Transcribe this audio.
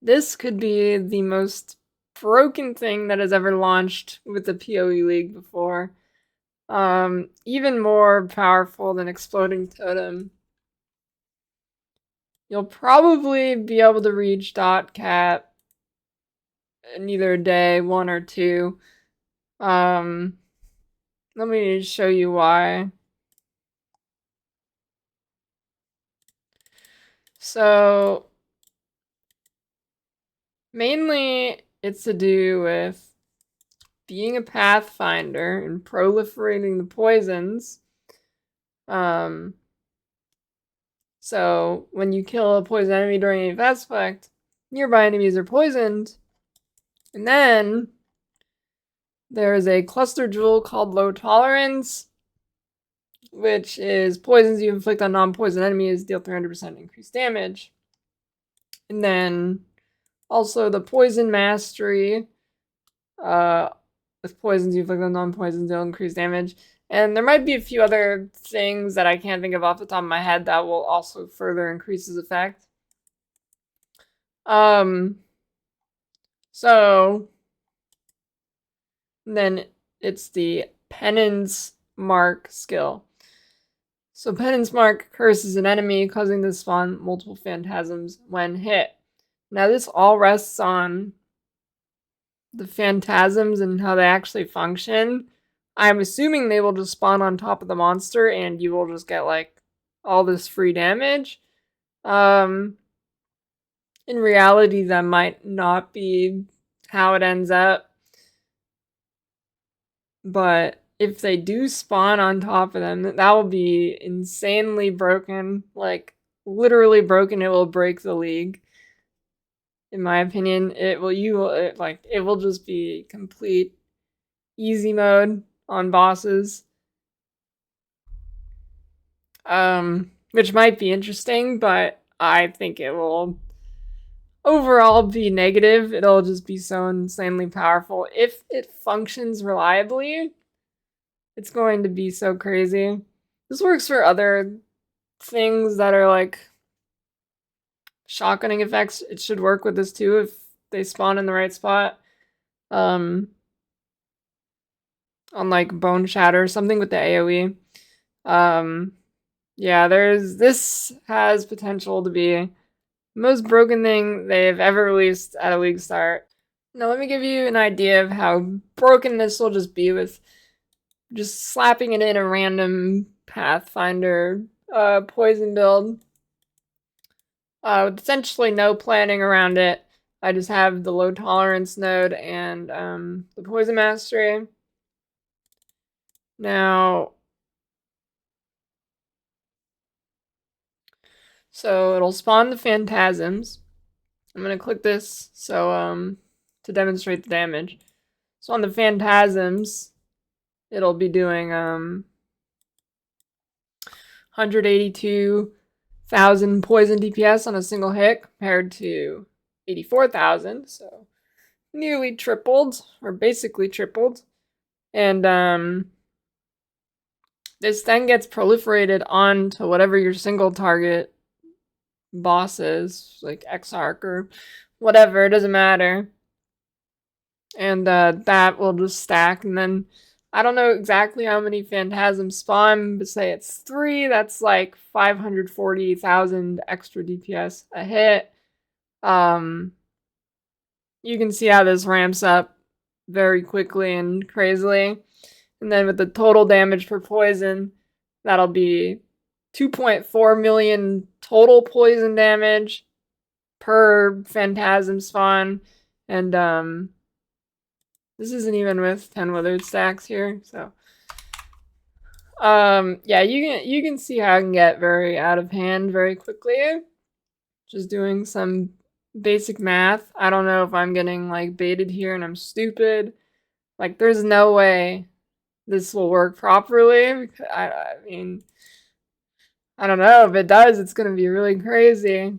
This could be the most broken thing that has ever launched with the PoE League before. Even more powerful than Exploding Totem. You'll probably be able to reach DoT cap in either day 1 or 2. Let me show you why. So, mainly it's to do with being a pathfinder and proliferating the poisons. So when you kill a poison enemy during a fast effect, nearby enemies are poisoned. And then there is a cluster jewel called Low Tolerance, which is poisons you inflict on non-poison enemies deal 300% increased damage. And then also the Poison Mastery, with poisons you inflict on non-poisons deal increased damage. And there might be a few other things that I can't think of off the top of my head that will also further increase his effect. So then it's the Penance Mark skill. So Penance Mark curses an enemy, causing them to spawn multiple phantasms when hit. Now this all rests on the phantasms and how they actually function. I'm assuming they will just spawn on top of the monster and you will just get like all this free damage. In reality, that might not be how it ends up. But if they do spawn on top of them, that will be insanely broken. Like, literally broken. It will break the league. In my opinion, it will just be complete easy mode on bosses. Which might be interesting, but I think it will overall be negative. It'll just be so insanely powerful. If it functions reliably, it's going to be so crazy. This works for other things that are like shotgunning effects. It should work with this too if they spawn in the right spot. On like Bone Shatter, something with the AoE. Yeah, this has potential to be the most broken thing they've ever released at a league start. Now let me give you an idea of how broken this will just be with just slapping it in a random Pathfinder poison build. With essentially no planning around it. I just have the low tolerance node and the poison mastery. Now, so it'll spawn the phantasms. I'm gonna click this so to demonstrate the damage. So on the phantasms, it'll be doing 182,000 poison DPS on a single hit compared to 84,000, so nearly tripled, or basically tripled. And this then gets proliferated onto whatever your single target boss is, like Exarch or whatever, it doesn't matter. And that will just stack, and then I don't know exactly how many phantasms spawn, but say it's 3, that's like 540,000 extra DPS a hit. You can see how this ramps up very quickly and crazily. And then with the total damage per poison, that'll be 2.4 million total poison damage per phantasm spawn. And this isn't even with 10 withered stacks here, so yeah, you can see how I can get very out of hand very quickly. Just doing some basic math. I don't know if I'm getting like baited here and I'm stupid. Like, there's no way this will work properly. I mean, I don't know. If it does, it's gonna be really crazy.